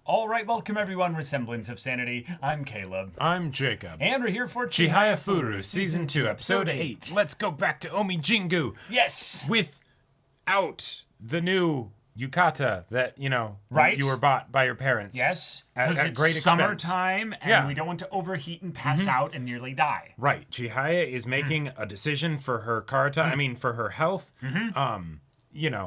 All right, welcome everyone with Semblance of Sanity. I'm Caleb. I'm Jacob. And we're here for Chihayafuru, Season 2, Episode 8. Let's go back to Omi Jingu. Yes! Without the new yukata that, Right. you were bought by your parents. Yes, At because it's great expense. summertime, and we don't want to overheat and pass out and nearly die. Right. Chihaya is making a decision for her for her health.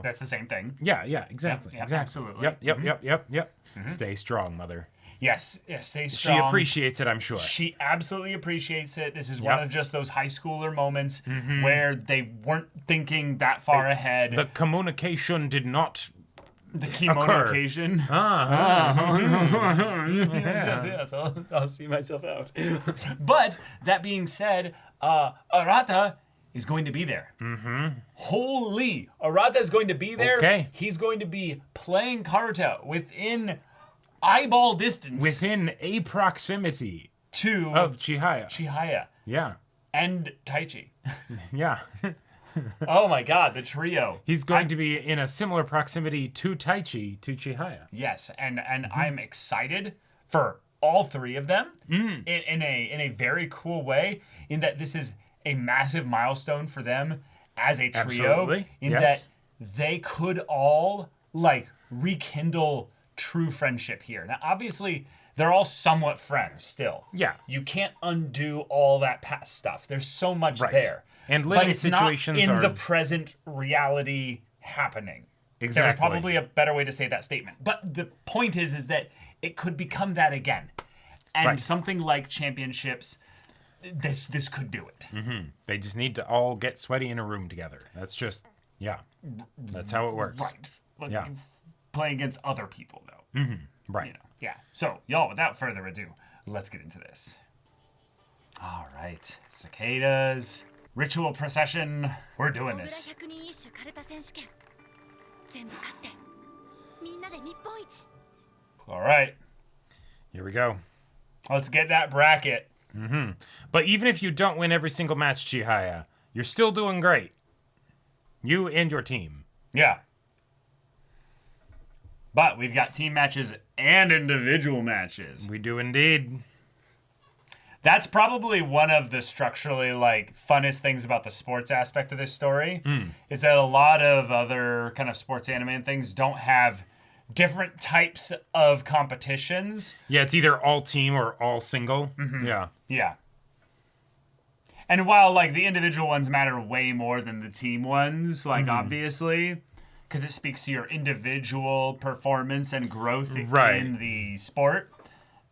That's the same thing. Yeah, exactly. Yep, exactly. absolutely. Yep. Stay strong, mother. Yes, stay strong. She appreciates it, I'm sure. She absolutely appreciates it. This is one of just those high schooler moments where they weren't thinking that far ahead. The communication did not The kimono occasion. Yes, I'll see myself out. But that being said, Arata is going to be there. Holy, Arata is going to be there. Okay. He's going to be playing Karuta within eyeball distance. Within a proximity to of Chihaya. Chihaya Yeah. and Taichi. Yeah. Oh my god, the trio. He's going to be in a similar proximity to Taichi, to Chihaya. Yes, and I'm excited for all three of them in a very cool way, in that this is a massive milestone for them as a trio. Absolutely. In that they could all rekindle true friendship here. Now obviously they're all somewhat friends still. Yeah. You can't undo all that past stuff. There's so much there. And but living it's situations not in are the present reality happening. Exactly. There's probably a better way to say that statement. But the point is that it could become that again. And something like championships, this could do it. They just need to all get sweaty in a room together. That's just, that's how it works. Right. Playing against other people, though. Right. Yeah. So, y'all, without further ado, let's get into this. All right. Cicadas. Ritual procession. We're doing this. All right. Here we go. Let's get that bracket. But even if you don't win every single match, Chihaya, you're still doing great. You and your team. Yeah. But we've got team matches and individual matches. We do indeed. That's probably one of the structurally funnest things about the sports aspect of this story, is that a lot of other kind of sports anime and things don't have different types of competitions. Yeah, it's either all team or all single. Yeah. And while the individual ones matter way more than the team ones, obviously, because it speaks to your individual performance and growth in the sport.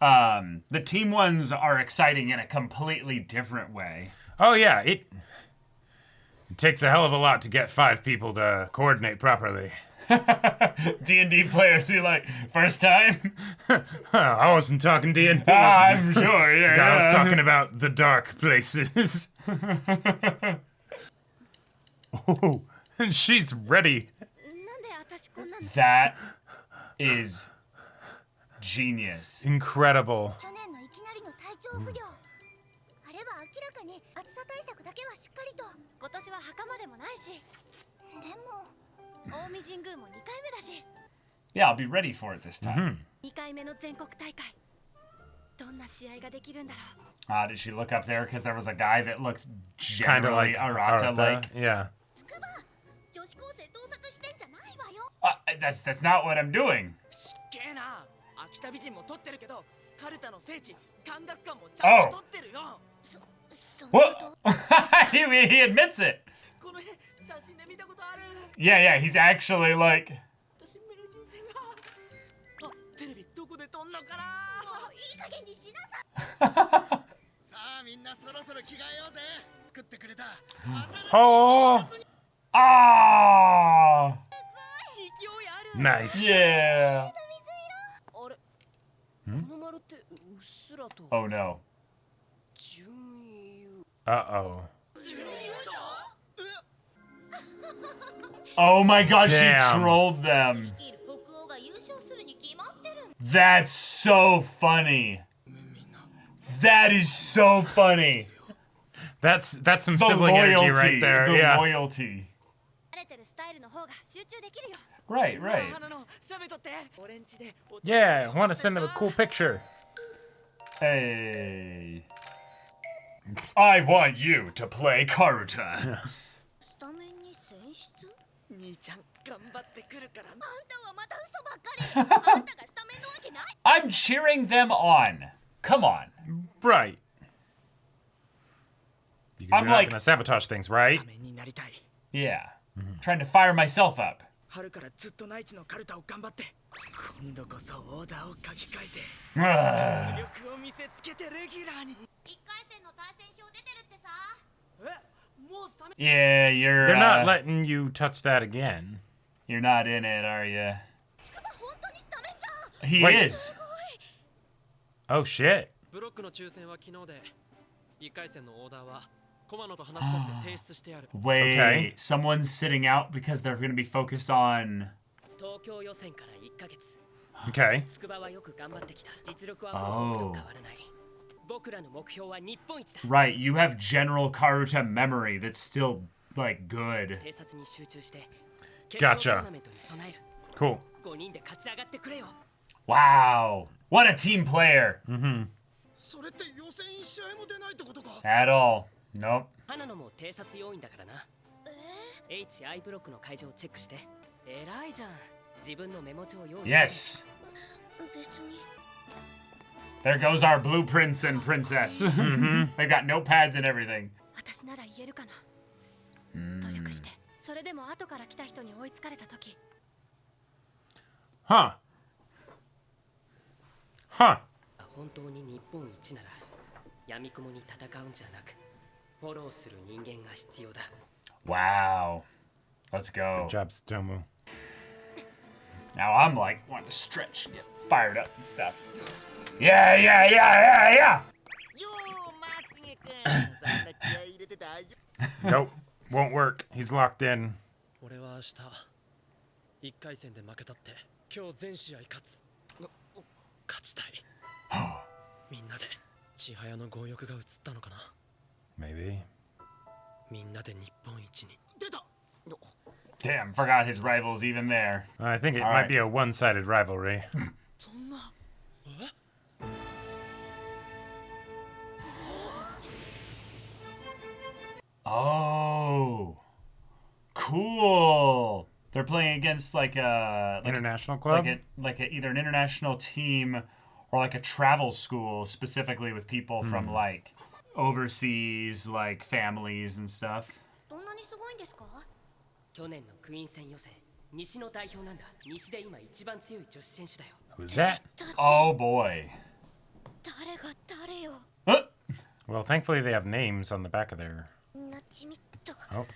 The team ones are exciting in a completely different way. Oh, yeah. It takes a hell of a lot to get 5 people to coordinate properly. D&D players be like, first time? I wasn't talking D&D. I'm sure, yeah. I was talking about the dark places. Oh, she's ready. That is genius. Incredible. Yeah, I'll be ready for it this time. Did she look up there because there was a guy that looked Kind of generally like Arata-like? Yeah. That's not what I'm doing. Oh. What? He admits it. Yeah, he's actually Oh. Ah. Nice. Yeah. Oh no. Uh-oh. Oh my god, Damn. she trolled them. That's so funny. That is so funny. That's some The sibling loyalty, energy right there. The Yeah. loyalty. Right, right. Yeah, I want to send them a cool picture. Hey. I want you to play Karuta. I'm cheering them on. Come on. Right. Because I'm you're not like- gonna sabotage things, right? Yeah. Trying to fire myself up. 春からずっと内地のカルタを頑張って今度こそオーダーを書き換えて Ugh. 実力を見せつけてレギュラーに1回戦の対戦表出てるってさ。もうスタメン Yeah, you're They're not letting you touch that again. you're not in it, are you? つくば本当にスタメンじゃん。 He Wait. is. Oh shit. ブロックの抽選は昨日で1回戦のオーダーは駒野と話し合って提出してある Wait, Okay. someone's sitting out because they're going to be focused on 東京予選から1ヶ月 Okay. 筑波はよく頑張ってきた実力はもうと変わらない僕らの目標は日本一だ Right, you have general Karuta memory that's still like good. 偵察に集中して決 Gotcha. 勝トーナメントに備える Cool. 5人で勝ち上がってくれよ Wow. What a team player. それって予選1試合も出ないってことか At all. Nope. 花野も偵察要員だからな HI ブロックの会場をチェックして偉いじゃん自分のメモ帳を用意して Yes. 別に。 There goes our blueprints and princess. They've got notepads and everything. 私なら言えるかな。努力して。それでも後から来た人に追いつかれた時。 Huh. Huh. 本当に日本一なら闇雲に戦うんじゃなくフォローする人間が必要だ Wow. Let's go. Good job, Tsutomu. Now I'm like wanting to stretch and get fired up and stuff. Yeah, yeah, yeah, yeah, yeah. よー松毛くんそんな気合い入れて大丈 Nope. Won't work. He's locked in. 俺は明日1回戦で負けたって今日全試合勝ちたいみんなで千早の強欲が映ったのかな Maybe. みんなで日本一に出た Damn, forgot his rival's even there. I think it All might right. be a one-sided rivalry. そんな Oh. Cool. They're playing against like a International club? either an international team or like a travel school specifically with people from like overseas like families and stuff. どんなにすごいんですか？去年のクイーン戦予選西の代表なんだ西で今一番強い女子選手だよ Who's that? だって Oh boy. 誰が誰よ。 Uh, Well, thankfully they have names on the back of their... なちみっと。 Oh.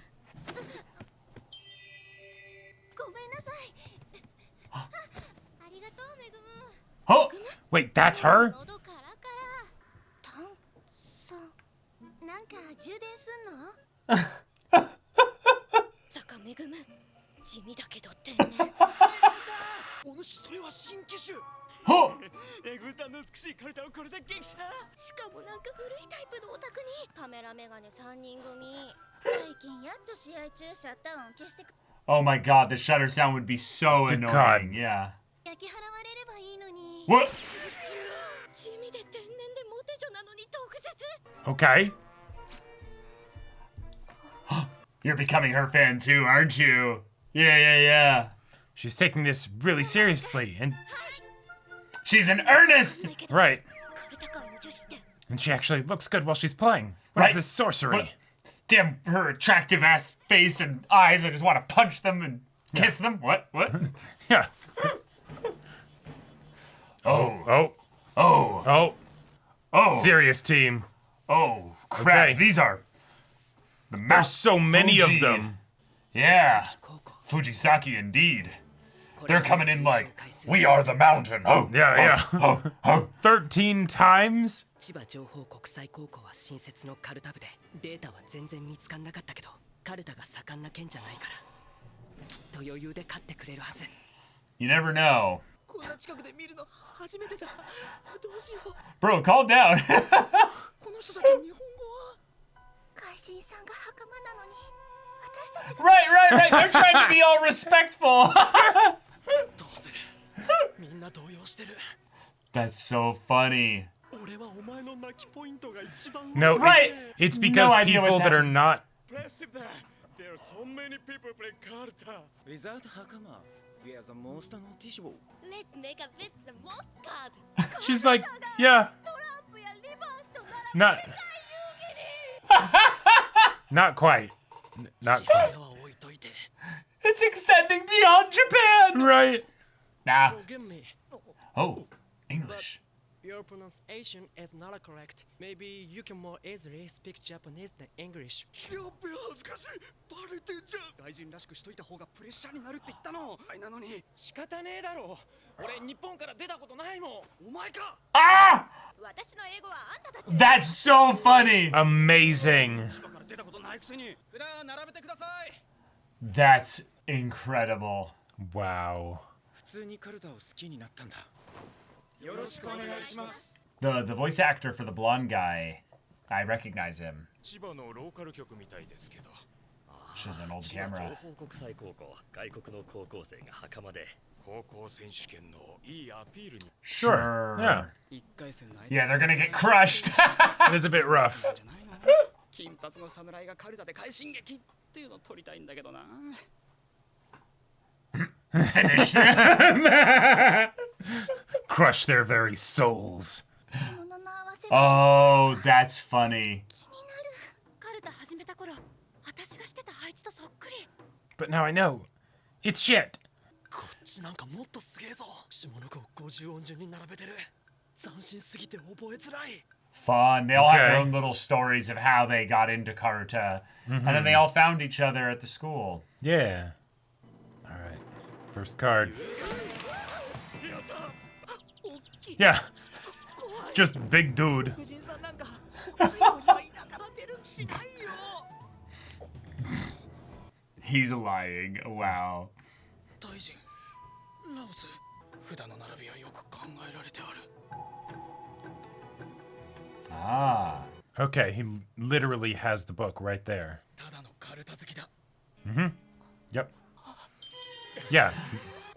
ごめんなさい。ありがとうめぐむ。 oh. Wait, that's her? 喉カラカラ。炭酸。なんか充電すんの？坂めぐむ。地味だけど天然。お主それは新機種 Oh. エグタの美しいカルタをこれで激写しかもなんか古いタイプのオタクにカメラメガネ3人組最近やっと試合中シャッター音消してく Oh my god, the shutter sound would be so Good annoying. God. Yeah. 焼き払われればいいのに What? 地味で天然でモテ女なのに毒舌 Okay. You're becoming her fan too, aren't you? Yeah, yeah, yeah. She's taking this really seriously. And はい She's in earnest. ないけど right. カルタ界の女子って And she actually looks good while she's playing. What is Right. this sorcery? What? Damn her attractive ass face and eyes. I just want to punch them and kiss them. What? What? Yeah. Oh. Oh. Oh. Oh. Oh. Serious team. Oh. Crap. Okay. These are the Mount There's so many of Fuji. them. Yeah. 高校 Fujisaki indeed. これ They're coming in like, we are the mountain. Oh. Yeah, Oh. Oh. 13 times? 千葉情報国際高校は新設のカルタ部でデータは全然見つかんなかったけどカルタが盛んな県じゃないからきっと余裕で勝ってくれるはず You never know. こんな近くで見るの初めてだどうしよう Bro, calm down. この人たち日本語は怪人さんが袴なのに私 Right. They're trying to be all respectful. どうするみんな動揺してる That's so funny. 俺はお前の泣きポイントが一番 No, Right. it's because No idea people what's that are happening. not. There are so many people playing Carta Without Hakama, we are the most noticeable. Let's make a bit the most card. She's like, yeah, トランプやリバーシと not, not quite, not 父 quite. 親は置いといて It's extending beyond Japan. Right. Nah. Forgive me Oh, English. Your pronunciation is not correct. Maybe you can more easily speak Japanese than English. やっべ恥ずかしいバレてんじゃん外人らしくしといた方がプレッシャーになるって言ったのあれなのに仕方ねえだろ俺日本から出たことないもんお前か Ah! 私の英語はあんたたち That's so funny. Amazing. 島から出たことないくせに札並べてください That's incredible. Wow. 普通にカルタを好きになったんだ。 よろしくお願いします The voice actor for the blonde guy, I recognize him. 千葉のローカル局みたいですけど Which is an old 千葉 camera. 情報国際高校外国の高校生が袴で高校選手権のいいアピールに Sure. Yeah. 1回戦の Yeah, they're gonna get crushed. It is a bit rough. じゃないの金髪の侍がカルタで快進撃っていうのを撮りたいんだけどな Finish them. Crush their very souls. 着物の合わせ Oh, that's funny. 気になるカルタ始めた頃私がしてた配置とそっくり But now I know. It's shit. こっちなんかもっとすげえぞ下の子を50音順に並べてる斬新すぎて覚えづらい Fun. They all have their Okay. own little stories of how they got into Karuta. And then they all found each other at the school. Yeah. All right. First card. Yeah. Just big dude. 婦人さんなんかこれよりは田舎は出る気しないよ He's lying. Wow. 大臣ラオス札の並びはよく考えられてある Ah. Okay, he literally has the book right there. ただのカルタ好きだ Yep. Yeah.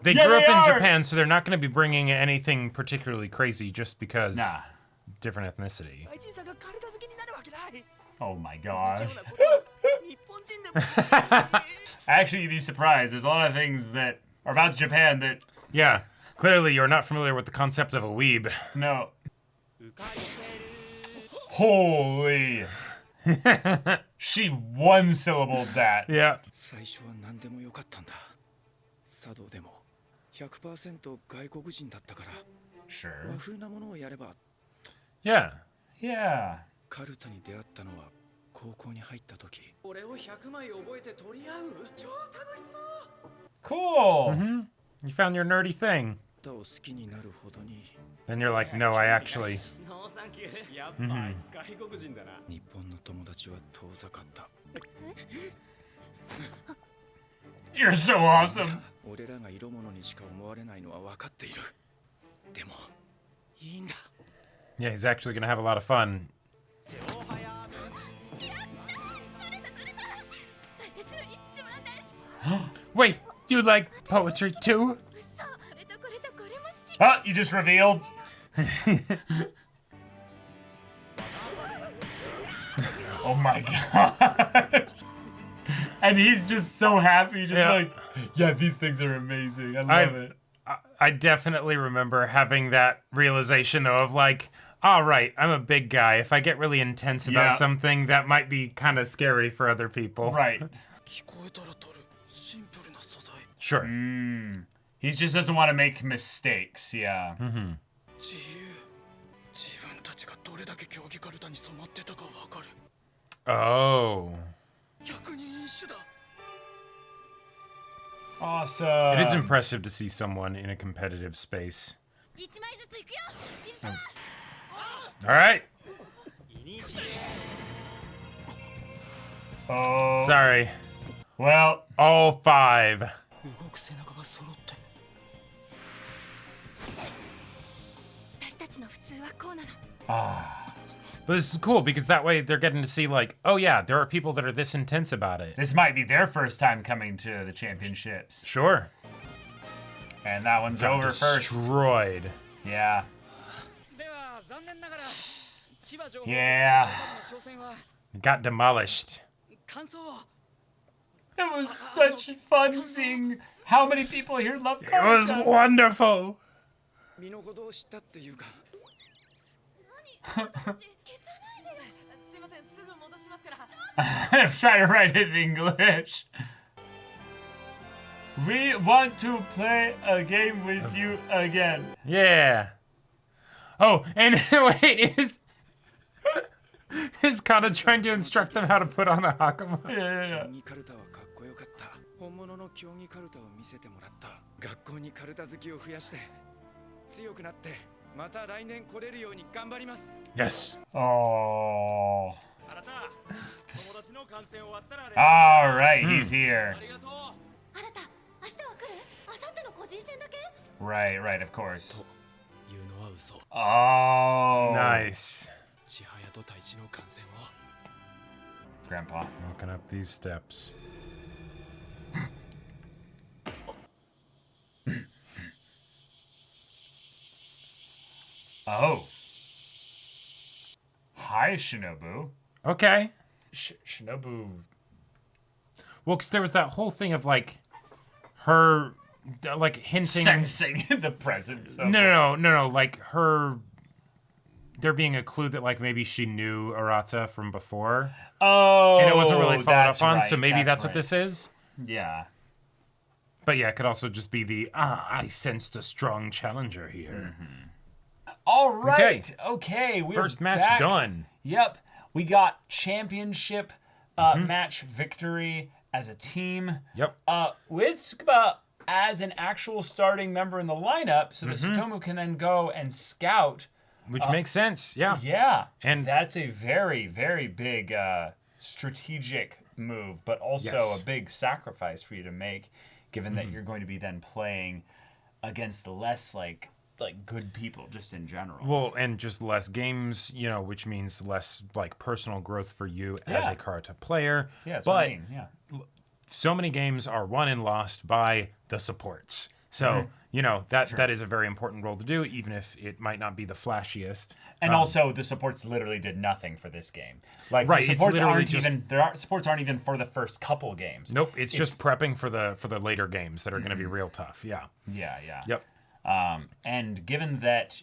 They Yeah, grew up they in are. Japan, so they're not going to be bringing anything particularly crazy just because Nah. different ethnicity. 外人さんがカルタ好きになるわけない Oh my 同 god. じようなことは日本人でも Actually, you'd be surprised. There's a lot of things that are about Japan that Yeah. Clearly, you're not familiar with the concept of a weeb. no. Holy. She one syllabled that. Yeah. 最初は何でもよかったんだ。茶道でも 100% 外国人だったから Sure. 和風なものをやれば Yeah. Yeah. カルタに出会ったのは高校に入った時俺を100枚覚えて取り合う超楽しそう Cool. You found your nerdy thing. 歌を好きになるほどに Then you're like, no, I actually. ノーサンキューやっぱあいつ外国人だな日本の友達は遠ざかった You're so awesome. 俺らが色物にしか思われないのは分かっているでもいいんだ Yeah, he's actually going to have a lot of fun. 私の一番大好き Wait, you like poetry too? 嘘あれとこれとこれも好き Oh, you just revealed. Oh my god. And he's just so happy, just Yeah. like, yeah, these things are amazing. I love it. I definitely remember having that realization, though, of like, all right, I'm a big guy. If I get really intense about Yeah. something, that might be kind of scary for other people. Right. 聞こえたら取るシンプルな素材 Sure. He just doesn't want to make mistakes. Yeah. 自由自分たちがどれだけ競技カルタに染まってたかわかる Oh. 百人一首だ Awesome. It is impressive to see someone in a competitive space. 一枚ずついくよいっそ All right. Oh. Sorry. Well, All five. 動く背中が揃って私たちの普通はこうなの But this is cool because that way they're getting to see like, oh yeah, there are people that are this intense about it. This might be their first time coming to the championships. Sure. And that one's over first. Destroyed. Yeah. Yeah. Got demolished. It was such fun seeing how many people here love It Karuta. was wonderful. 身の程を知ったっていうか I'm trying to write it in English. We want to play a game with you again. Yeah. Oh, and wait, is Kana trying to instruct them how to put on a hakama? Yeah. 競技カルタはかっこよかった本物の競技カルタを見せてもらった学校にカルタ好きを増やして強くなってまた来年来れるように頑張ります Yes. Oh. あなた友達の観戦終わったらね All right, he's here. 新た明日は来る明後日の個人戦だけ Right, right, of course. 言うのは嘘 Oh. Nice. 千早と太一の観戦を Grandpa. Walking up these steps. Oh. Hi, Shinobu. Okay. Shinobu. Well, because there was that whole thing of like her, like hinting. Sensing the presence of No. Like her. There being a clue that like maybe she knew Arata from before, Oh. and it wasn't really followed that's up on. right, So maybe that's what right. this is. Yeah. But yeah, it could also just be the I sensed a strong challenger here. All right. Okay. We're First match back. done. Yep. We got championship match victory as a team. Yep. With Tsukuba as an actual starting member in the lineup so that Tsutomu can then go and scout. Which makes sense. Yeah. Yeah. And- that's a very, very big strategic move, but also Yes. a big sacrifice for you to make, given that you're going to be then playing against less like good people just in general. Well, and just less games, you know, which means less like personal growth for you as Yeah. a Karata player. Yeah, that's but what I mean. Yeah. so many games are won and lost by the supports. So, you know, that is a very important role to do, even if it might not be the flashiest. And also, the supports literally did nothing for this game. Like, Right, the it's supports literally aren't just- even supports aren't even for the first couple games. Nope, it's just prepping for the later games that are going to be real tough. Yeah. Yeah. Yep. And given that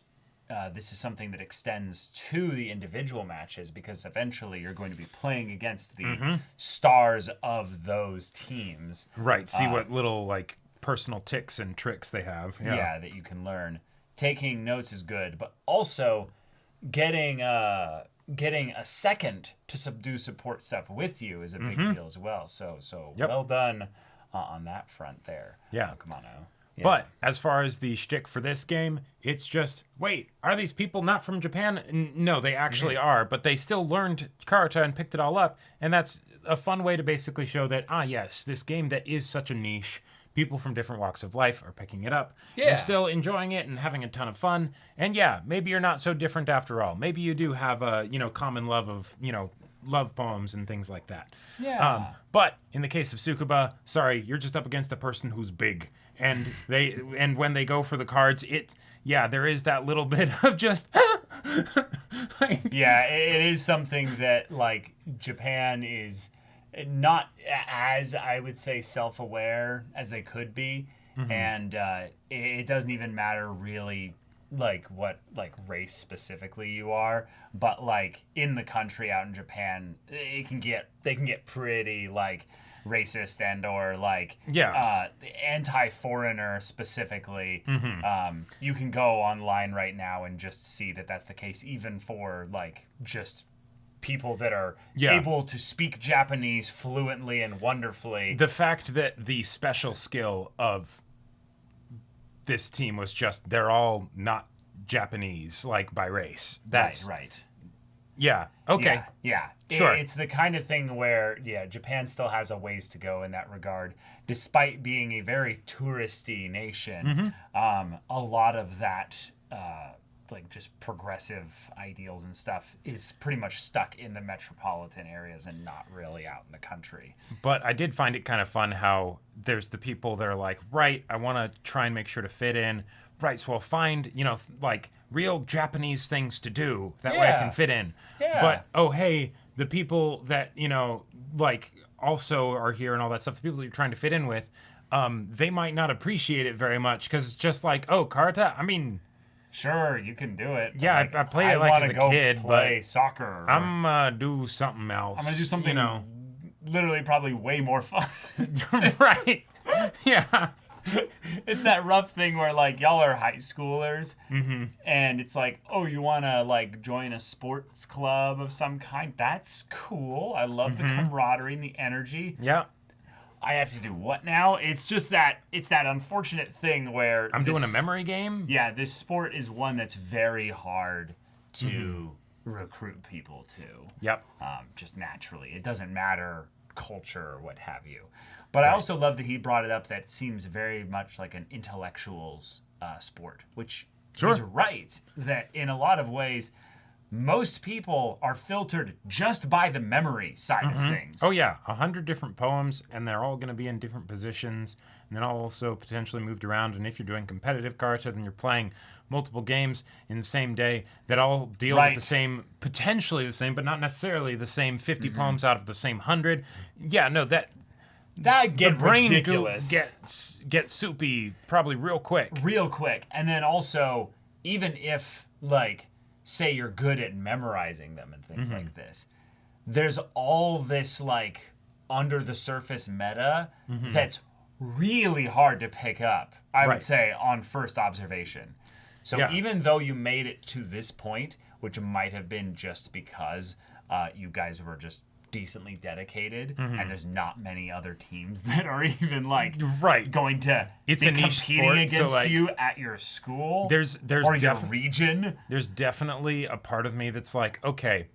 this is something that extends to the individual matches, because eventually you're going to be playing against the stars of those teams. Right. See what little like personal ticks and tricks they have. Yeah, that you can learn. Taking notes is good, but also getting a second to subdue support stuff with you is a big deal as well. So Yep. well done on that front there. Yeah. Kamano. Yeah. But as far as the shtick for this game, it's just, wait, are these people not from Japan? No, they actually are, but they still learned Karata and picked it all up. And that's a fun way to basically show that, yes, this game that is such a niche, people from different walks of life are picking it up and still enjoying it and having a ton of fun. And yeah, maybe you're not so different after all. Maybe you do have a, common love of, love poems and things like that. Yeah. But in the case of Tsukuba, sorry, you're just up against a person who's big. And when they go for the cards, there is that little bit of just Yeah, it is something that like Japan is not as, I would say, self-aware as they could be, and it doesn't even matter really like what like race specifically you are, but like in the country out in Japan, they can get pretty like racist and or like anti-foreigner specifically. You can go online right now and just see that that's the case, even for like just people that are able to speak Japanese fluently and wonderfully. The fact that the special skill of this team was just they're all not Japanese, like by race. That's right. Yeah. Okay. Yeah. Sure. It's the kind of thing where, Japan still has a ways to go in that regard. Despite being a very touristy nation, a lot of that like just progressive ideals and stuff is pretty much stuck in the metropolitan areas and not really out in the country. But I did find it kind of fun how there's the people that are like, right, I want to try and make sure to fit in. Right, so I'll find, like real Japanese things to do. That way I can fit in. Yeah. But, oh, hey, the people that, like also are here and all that stuff, the people that you're trying to fit in with, they might not appreciate it very much because it's just like, oh, karate? I mean... Sure, you can do it. Yeah, like, I played it like as a kid, play but soccer. I'm gonna do something else. I'm gonna do something, literally probably way more fun. Right. Yeah. It's that rough thing where like y'all are high schoolers, and it's like, oh, you want to like join a sports club of some kind? That's cool. I love the camaraderie and the energy. Yeah. I have to do what now? It's just that it's that unfortunate thing where I'm doing a memory game. Yeah, this sport is one that's very hard to recruit people to. Yep. Just naturally, it doesn't matter culture or what have you. But I also love that he brought it up that it seems very much like an intellectuals sport, which is right. That in a lot of ways, most people are filtered just by the memory side of things. Oh yeah, 100 different poems, and they're all going to be in different positions, and then also potentially moved around. And if you're doing competitive karate, then you're playing multiple games in the same day that all deal with the same, potentially the same, but not necessarily the same 50 poems out of the same 100. Yeah, no, that get ridiculous. Gets soupy probably real quick. And then also, even if like say you're good at memorizing them and things like this, there's all this like under the surface meta that's really hard to pick up, I would say, on first observation. So even though you made it to this point, which might have been just because you guys were just decently dedicated and there's not many other teams that are even like going to be competing against you at your school or your region. There's definitely a part of me that's like, okay,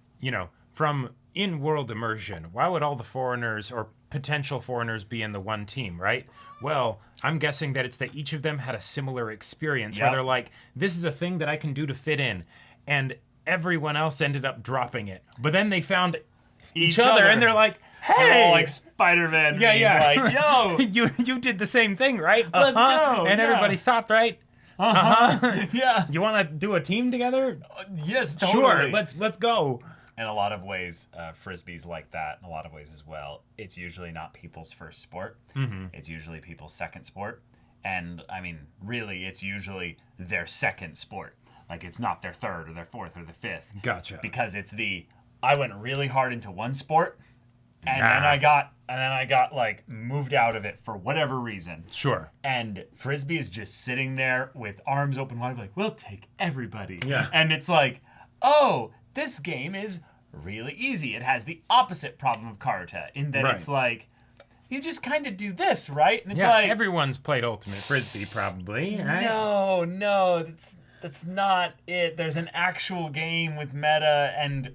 from in-world immersion, why would all the foreigners or potential foreigners be in the one team, right? Well, I'm guessing that it's that each of them had a similar experience where they're like, this is a thing that I can do to fit in, and everyone else ended up dropping it. But then they found each other, and they're like, hey, all like Spider-Man, like, yo, you did the same thing, right? Let's go. And everybody stopped, right? Yeah. You want to do a team together? Yes, totally. Sure. Let's go. In a lot of ways, Frisbee's like that. In a lot of ways as well. It's usually not people's first sport. It's usually people's second sport. And I mean, really, it's usually their second sport. Like, it's not their third or their fourth or the fifth. Gotcha. Because it's I went really hard into one sport, and then I got like moved out of it for whatever reason. Sure. And Frisbee is just sitting there with arms open wide, like, we'll take everybody. Yeah. And it's like, oh, this game is really easy. It has the opposite problem of karate in that it's like, you just kind of do this, right? And it's like, everyone's played Ultimate Frisbee probably, right? No, that's not it. There's an actual game with meta, and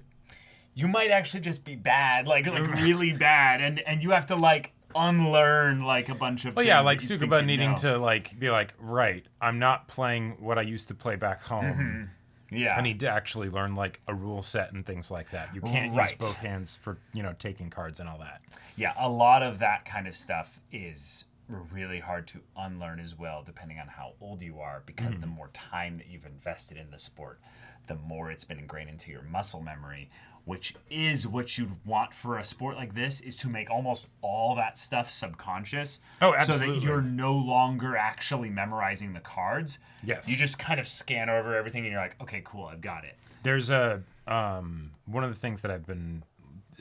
you might actually just be bad, like really bad, and you have to like unlearn like a bunch of things. Yeah, like Tsukuba needing to like be like, right, I'm not playing what I used to play back home. Yeah. I need to actually learn like a rule set and things like that. You can't use both hands for, taking cards and all that. Yeah, a lot of that kind of stuff is really hard to unlearn as well, depending on how old you are, because the more time that you've invested in the sport, the more it's been ingrained into your muscle memory, which is what you'd want for a sport like this, is to make almost all that stuff subconscious. Oh, absolutely. So that you're no longer actually memorizing the cards. Yes. You just kind of scan over everything and you're like, okay, cool, I've got it. There's one of the things that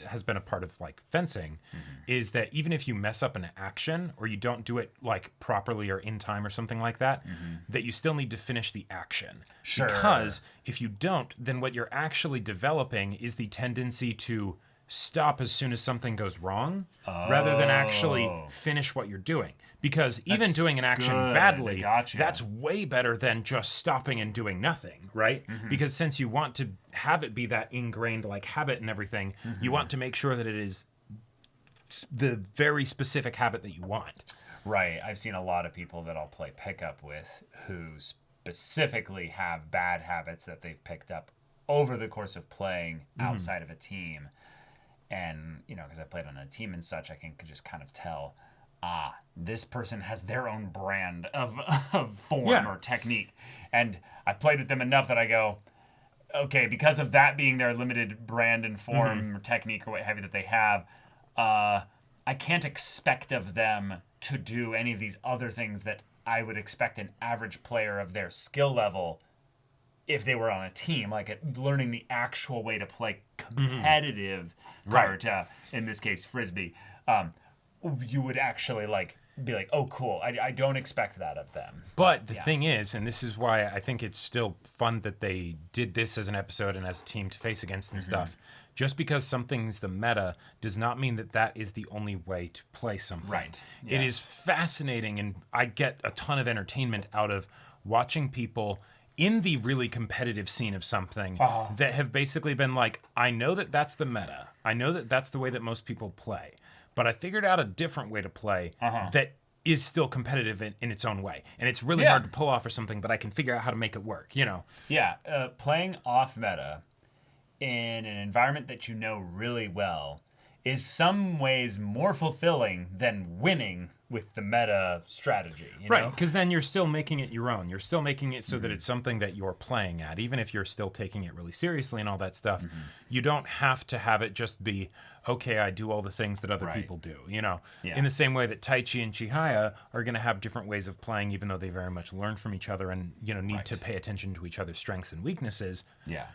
has been a part of like fencing is that even if you mess up an action or you don't do it like properly or in time or something like that, that you still need to finish the action. Sure. Because if you don't, then what you're actually developing is the tendency to stop as soon as something goes wrong rather than actually finish what you're doing. Because even doing an action badly, that's way better than just stopping and doing nothing, right? Because since you want to have it be that ingrained like habit and everything, you want to make sure that it is the very specific habit that you want. Right. I've seen a lot of people that I'll play pickup with who specifically have bad habits that they've picked up over the course of playing outside of a team. And, you know, because I played on a team and such, I can just kind of tell, this person has their own brand of form or technique. And I played with them enough that I go, okay, because of that being their limited brand and form or technique or what have you that they have, I can't expect of them to do any of these other things that I would expect an average player of their skill level if they were on a team, like learning the actual way to play competitive karate, in this case frisbee. You would actually be like, oh, cool. I don't expect that of them. But the thing is, and this is why I think it's still fun that they did this as an episode and as a team to face against and stuff. Just because something's the meta does not mean that that is the only way to play something. Right. It is fascinating, and I get a ton of entertainment out of watching people in the really competitive scene of something that have basically been like, I know that that's the meta. I know that that's the way that most people play. But I figured out a different way to play that is still competitive in its own way. And it's really hard to pull off or something, but I can figure out how to make it work, you know? Yeah, playing off meta in an environment that you know really well is some ways more fulfilling than winning with the meta strategy. You know? Because then you're still making it your own. You're still making it so that it's something that you're playing at, even if you're still taking it really seriously and all that stuff. You don't have to have it just be, okay, I do all the things that other people do, you know? Yeah. In the same way that Taichi and Chihaya are going to have different ways of playing, even though they very much learn from each other and, you know, need to pay attention to each other's strengths and weaknesses. Yeah.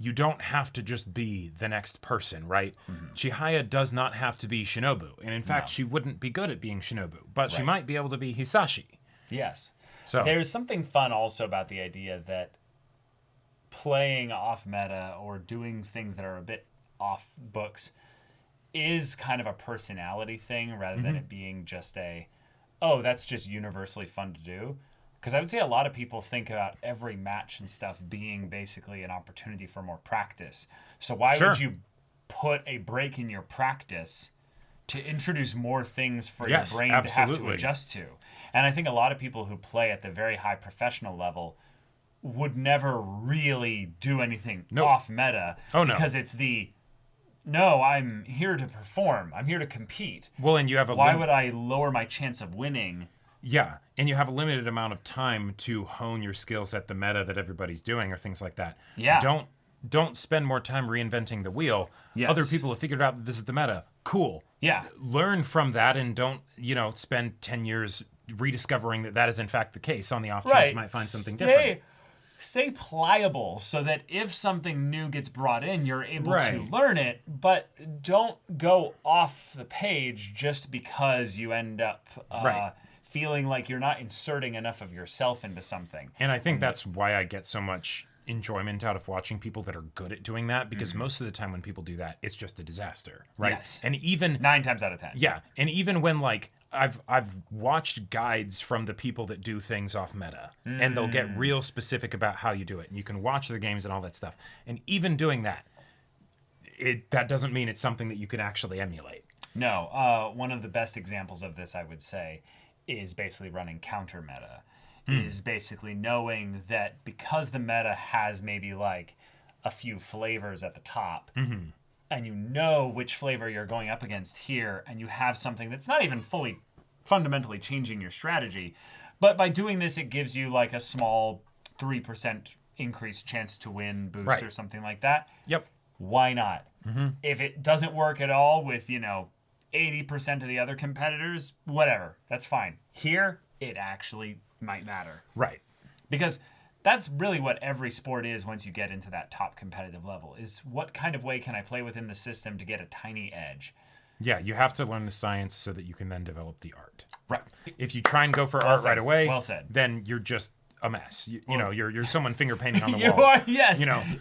You don't have to just be the next person, right? Chihaya does not have to be Shinobu. And in fact, she wouldn't be good at being Shinobu, but she might be able to be Hisashi. Yes. So there's something fun also about the idea that playing off meta or doing things that are a bit off books is kind of a personality thing rather than it being just that's just universally fun to do. Because I would say a lot of people think about every match and stuff being basically an opportunity for more practice. So why would you put a break in your practice to introduce more things for your brain to have to adjust to? And I think a lot of people who play at the very high professional level would never really do anything off meta. Oh, no. Because it's I'm here to perform. I'm here to compete. Well, and you have why would I lower my chance of winning? Yeah, and you have a limited amount of time to hone your skills at the meta that everybody's doing or things like that. Yeah. Don't spend more time reinventing the wheel. Yes. Other people have figured out that this is the meta. Cool. Yeah. Learn from that and don't, spend 10 years rediscovering that is in fact the case. On the off chance you might find something different. Stay pliable so that if something new gets brought in, you're able to learn it, but don't go off the page just because you end up feeling like you're not inserting enough of yourself into something. And I think that's why I get so much enjoyment out of watching people that are good at doing that, because most of the time when people do that, it's just a disaster, right? Yes. And even 9 times out of 10. Yeah, and even when I've watched guides from the people that do things off meta, and they'll get real specific about how you do it, and you can watch their games and all that stuff. And even doing that, that doesn't mean it's something that you can actually emulate. No, one of the best examples of this, I would say, is basically running counter meta. Is basically knowing that because the meta has maybe a few flavors at the top, and you know which flavor you're going up against here, and you have something that's not even fully fundamentally changing your strategy, but by doing this, it gives you a small 3% increased chance to win boost or something like that. Yep. Why not? If it doesn't work at all with, 80% of the other competitors, whatever, that's fine. Here, it actually might matter. Right. Because that's really what every sport is once you get into that top competitive level, is what kind of way can I play within the system to get a tiny edge? Yeah, you have to learn the science so that you can then develop the art. Right. If you try and go for art right away, then you're just a mess. You're someone finger painting on the wall.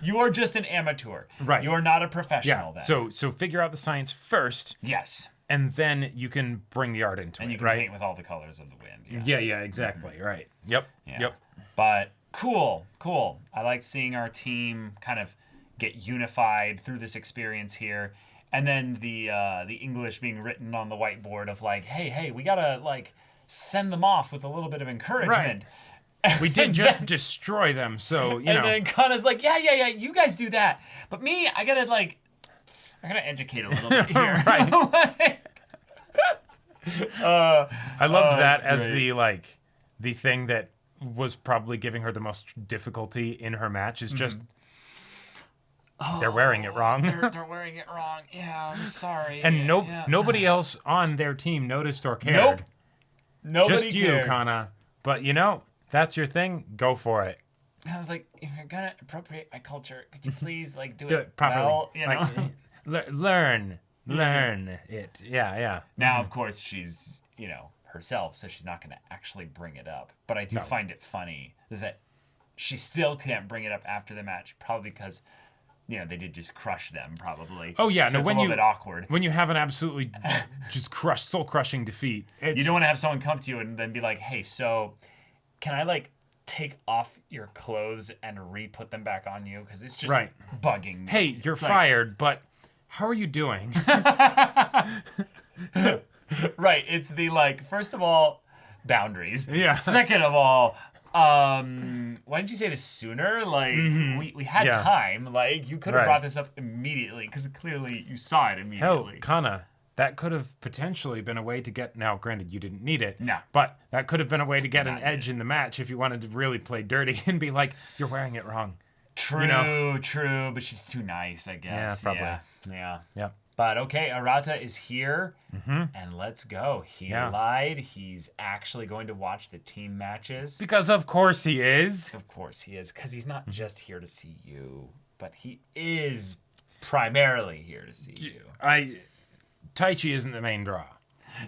You are just an amateur. Right. You are not a professional then. So figure out the science first. Yes. And then you can bring the art into it, and you can paint with all the colors of the wind. Yeah, exactly. Right. Yep. Yeah. Yep. But cool. I like seeing our team kind of get unified through this experience here. And then the English being written on the whiteboard of hey, we gotta send them off with a little bit of encouragement. We did just destroy them, so, you And know. then Kana's like, yeah, you guys do that. But me, I gotta educate a little bit here. Right. I loved that that's as great. the thing that was probably giving her the most difficulty in her match is just they're wearing it wrong. They're wearing it wrong. Yeah, I'm sorry. And Yeah. nobody else on their team noticed or cared. Nope. Nobody Just you, cared. Kana. But you know, that's your thing. Go for it. I was like, if you're gonna appropriate my culture, could you please Do do it properly. well? You know. Like, learn it. Yeah. Now, of course, she's herself, so she's not gonna actually bring it up. But I do find it funny that she still can't bring it up after the match, probably because they did just crush them, probably. Oh yeah, so no. it's When a little bit awkward. When you have an absolutely just soul crushing defeat, You don't want to have someone come to you and then be like, "Hey, so can I take off your clothes and re-put them back on you? Because it's just Right. bugging me." Hey, you're It's fired, but how are you doing? Right. It's the first of all, boundaries. Yeah. Second of all, why didn't you say this sooner? We had Yeah. time. You could have Right. brought this up immediately because clearly you saw it Hell, immediately. Kana, that could have potentially been a way to get. Now, granted, you didn't need it. No. But that could have been a way to get an Not edge in the match if you wanted to really play dirty and be like, "You're wearing it wrong." True, true, but she's too nice, I guess. Yeah, probably. Yeah. Yep. But okay, Arata is here, and let's go. He Yeah. lied. He's actually going to watch the team matches. Because of course he is. Of course he is, because he's not just here to see you, but he is primarily here to see you. Taichi isn't the main draw.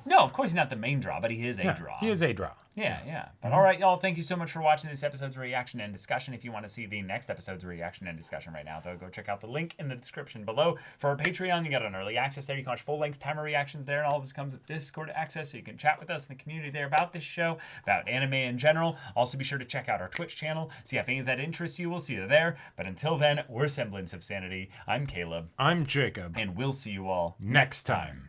No, of course he's not the main draw, but he is a Yeah, draw. he is a draw. Yeah. But all right, y'all, thank you so much for watching this episode's reaction and discussion. If you want to see the next episode's reaction and discussion right now, though, go check out the link in the description below. For our Patreon, you got an early access there. You can watch full-length timer reactions there, and all this comes with Discord access, so you can chat with us in the community there about this show, about anime in general. Also, be sure to check out our Twitch channel, see if any of that interests you. We'll see you there. But until then, we're Semblance of Sanity. I'm Caleb, I'm Jacob. and we'll see you all Next time.